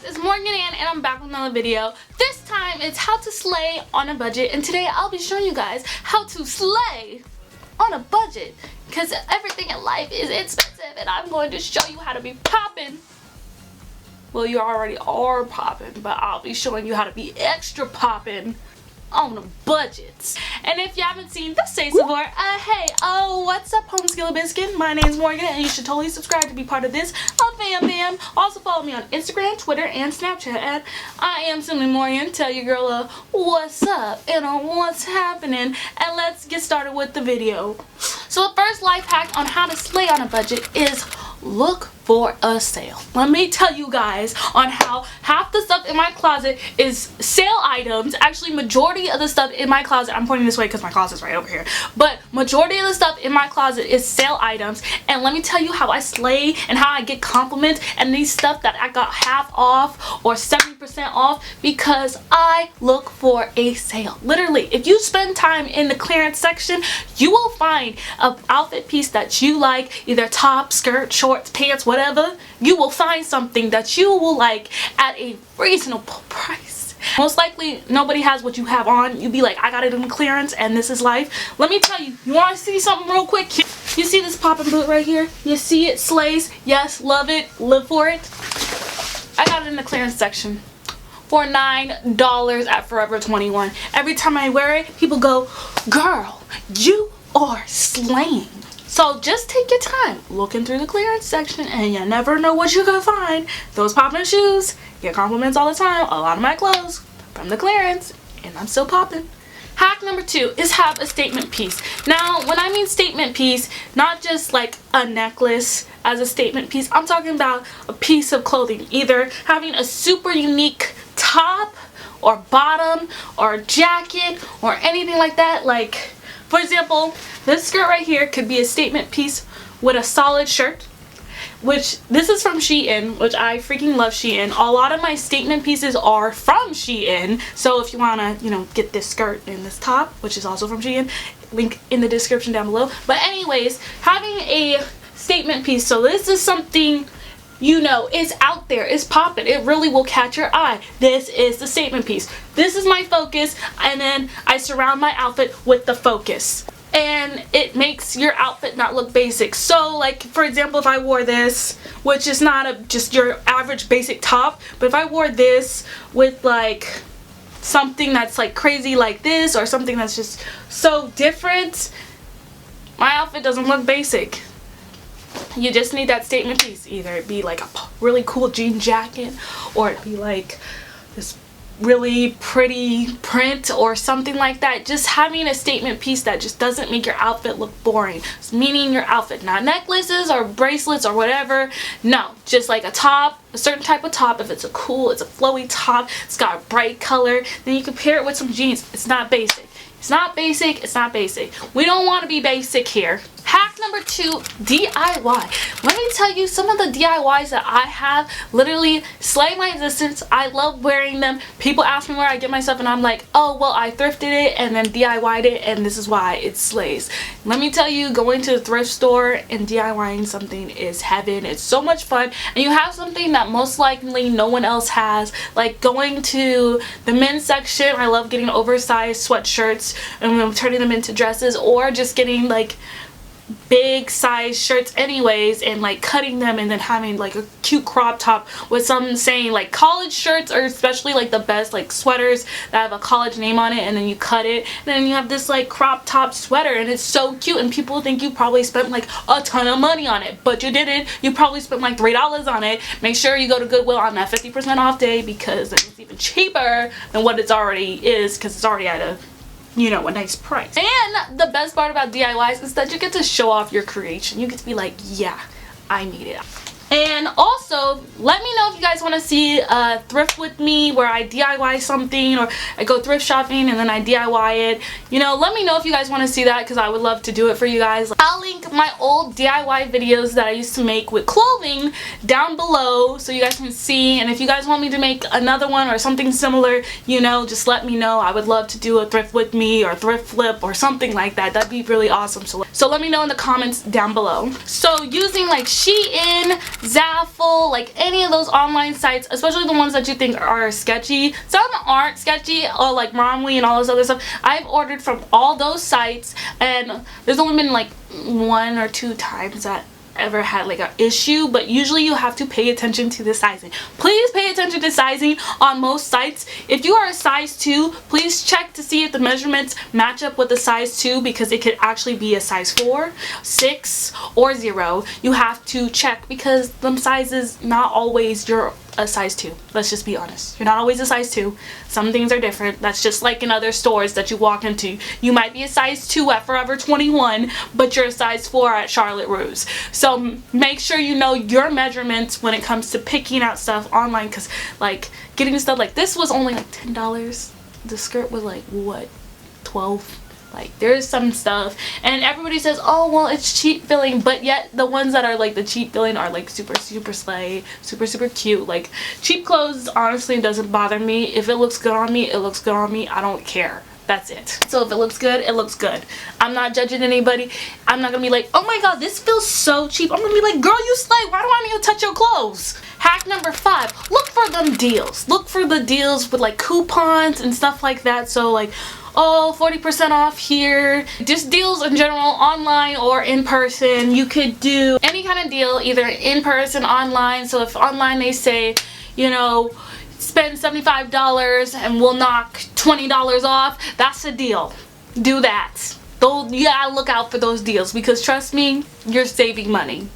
guys, it's Morgan Ann and I'm back with another video. This time it's how to slay on a budget, and today I'll be showing you guys how to slay on a budget because everything in life is expensive and I'm going to show you how to be popping. Well, you already are popping, but I'll be showing you how to be extra popping on a budget. And if you haven't seen this say before, hey, what's up, home skillet biscuit? My name's Morgan and you should totally subscribe to be part of this fam bam. Also follow me on Instagram, Twitter, and Snapchat at I am simply Morgan. Tell your girl what's up and what's happening, and let's get started with the video. So the first life hack on how to slay on a budget is look for a sale. Let me tell you guys on how half the stuff in my closet is sale items. Actually, majority of the stuff in my closet, I'm pointing this way because my closet's right over here, but majority of the stuff in my closet is sale items. And let me tell you how I slay and how I get compliments and these stuff that I got half off or 70% off because I look for a sale. Literally, if you spend time in the clearance section, you will find an outfit piece that you like, either top, skirt, shorts, pants, whatever. You will find something that you will like at a reasonable price. Most likely nobody has what you have on. You be like, I got it in clearance and this is life. Let me tell you, you want to see something real quick? You see this poppin' boot right here? You see it slays? Yes, love it, live for it. I got it in the clearance section for $9 at Forever 21. Every time I wear it, people go, girl, you are slaying. So just take your time looking through the clearance section and you never know what you're gonna find. Those poppin' shoes get compliments all the time. A lot of my clothes from the clearance and I'm still popping. Hack number 2 is have a statement piece. Now when I mean statement piece, not just like a necklace as a statement piece, I'm talking about a piece of clothing. Either having a super unique top or bottom or jacket or anything like that. Like, for example, this skirt right here could be a statement piece with a solid shirt, which this is from Shein, which I freaking love Shein. A lot of my statement pieces are from Shein. So if you want to, get this skirt and this top, which is also from Shein, link in the description down below. But anyways, having a statement piece. So this is something, it's out there, it's popping, it really will catch your eye. This is the statement piece. This is my focus, and then I surround my outfit with the focus. And it makes your outfit not look basic. So like, for example, if I wore this, which is not just your average basic top, but if I wore this with like something that's like crazy like this, or something that's just so different, my outfit doesn't look basic. You just need that statement piece. Either it be like a really cool jean jacket, or it be like this really pretty print or something like that. Just having a statement piece that just doesn't make your outfit look boring. Meaning your outfit, not necklaces or bracelets or whatever. No, just like a top, a certain type of top. If it's it's a flowy top, it's got a bright color, then you can pair it with some jeans. It's not basic. It's not basic, it's not basic. We don't want to be basic here. Hack number 2, DIY. Let me tell you, some of the DIYs that I have literally slay my existence. I love wearing them. People ask me where I get my stuff and I'm like, oh, well, I thrifted it and then DIY'd it and this is why it slays. Let me tell you, going to the thrift store and DIYing something is heaven. It's so much fun, and you have something that most likely no one else has. Like going to the men's section, I love getting oversized sweatshirts and turning them into dresses, or just getting like big size shirts anyways and like cutting them and then having like a cute crop top with some saying. Like college shirts are especially like the best, like sweaters that have a college name on it, and then you cut it and then you have this like crop top sweater and it's so cute, and people think you probably spent like a ton of money on it, but you didn't. You probably spent like $3 on it. Make sure you go to Goodwill on that 50% off day because it's even cheaper than what it's already is, because it's already at a a nice price. And the best part about DIYs is that you get to show off your creation. You get to be like, yeah, I need it. And also, let me know if you guys want to see thrift with me where I DIY something, or I go thrift shopping and then I DIY it. Let me know if you guys want to see that, because I would love to do it for you guys. I'll link my old DIY videos that I used to make with clothing down below so you guys can see. And if you guys want me to make another one or something similar, just let me know. I would love to do a thrift with me or thrift flip or something like that. That'd be really awesome. So let me know in the comments down below. So using like Shein, Zaful, like any of those online sites, especially the ones that you think are sketchy. Some aren't sketchy, or like Romwe and all this other stuff. I've ordered from all those sites, and there's only been like 1 or 2 times that ever had like an issue, but usually you have to pay attention to the sizing. Please pay attention to sizing on most sites. If you are a size 2, please check to see if the measurements match up with the size 2, because it could actually be a size 4, 6, or 0. You have to check, because them sizes, not always you're a size 2. Let's just be honest. You're not always a size 2. Some things are different. That's just like in other stores that you walk into. You might be a size 2 at Forever 21, but you're a size 4 at Charlotte Russe. So make sure you know your measurements when it comes to picking out stuff online, because like getting stuff like this was only like $10. The skirt was like what, 12? Like there's some stuff, and everybody says, oh well, it's cheap filling, but yet the ones that are like the cheap filling are like super slay, super cute. Like cheap clothes honestly doesn't bother me. If it looks good on me, it looks good on me. I don't care. That's it. So if it looks good, it looks good. I'm not judging anybody. I'm not gonna be like, oh my god, this feels so cheap. I'm gonna be like, girl, you slay. Why do I need to touch your clothes? Hack number 5, look for them deals. Look for the deals with like coupons and stuff like that. So like, oh, 40% off here. Just deals in general, online or in person. You could do any kind of deal, either in person, online. So if online they say, you know, spend $75 and we'll knock $20 off, that's a deal. Do that. You gotta look out for those deals, because trust me, you're saving money.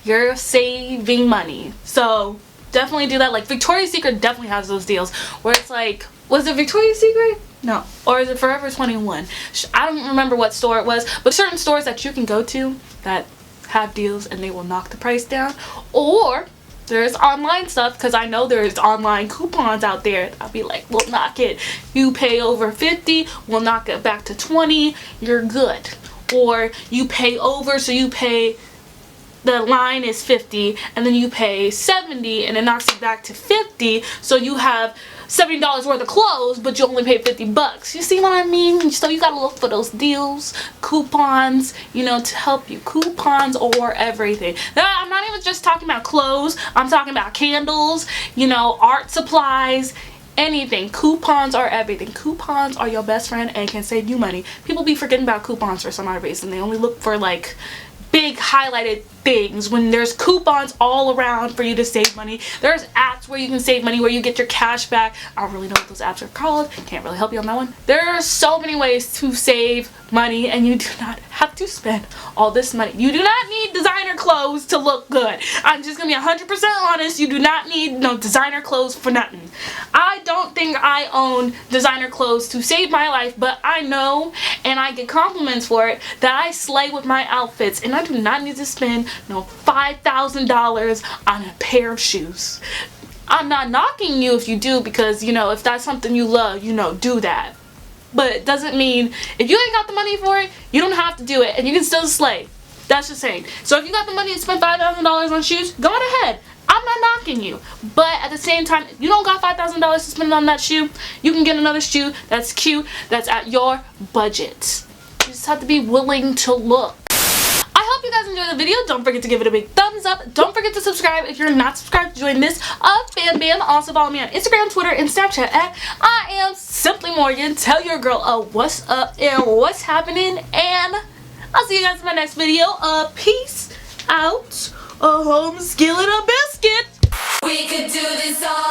You're saving money. So definitely do that. Like Victoria's Secret definitely has those deals where it's like, was it Victoria's Secret? No. Or is it Forever 21? I don't remember what store it was, but certain stores that you can go to that have deals and they will knock the price down. Or there's online stuff, because I know there's online coupons out there. I'll be like, we'll knock it. You pay over 50, we'll knock it back to 20, you're good. Or you pay over, so you pay, the line is 50 and then you pay 70 and it knocks it back to 50, so you have $70 worth of clothes, but you only pay 50 bucks. You see what I mean? So you gotta look for those deals, coupons, you know, to help you. Coupons or everything. Now, I'm not even just talking about clothes. I'm talking about candles, you know, art supplies, anything. Coupons are everything. Coupons are your best friend and can save you money. People be forgetting about coupons for some odd reason. They only look for like big highlighted things when there's coupons all around for you to save money. There's apps where you can save money, where you get your cash back. I don't really know what those apps are called. Can't really help you on that one. There are so many ways to save money, and you do not have to spend all this money. You do not need designer clothes to look good. I'm just gonna be 100% honest. You do not need no designer clothes for nothing. I don't think I own designer clothes to save my life, but I know, and I get compliments for it, that I slay with my outfits, and I do not need to spend no $5,000 on a pair of shoes. I'm not knocking you if you do, because, you know, if that's something you love, you know, do that. But it doesn't mean, if you ain't got the money for it, you don't have to do it, and you can still slay. That's just saying. So if you got the money to spend $5,000 on shoes, go on ahead. I'm not knocking you. But at the same time, if you don't got $5,000 to spend on that shoe, you can get another shoe that's cute, that's at your budget. You just have to be willing to look. I hope you guys enjoyed the video. Don't forget to give it a big thumbs up. Don't forget to subscribe if you're not subscribed to join this Bam Bam. Also follow me on Instagram, Twitter, and Snapchat at I am Simply Morgan. Tell your girl what's up and what's happening, and I'll see you guys in my next video. Peace out. A home skillet, a biscuit. We could do this all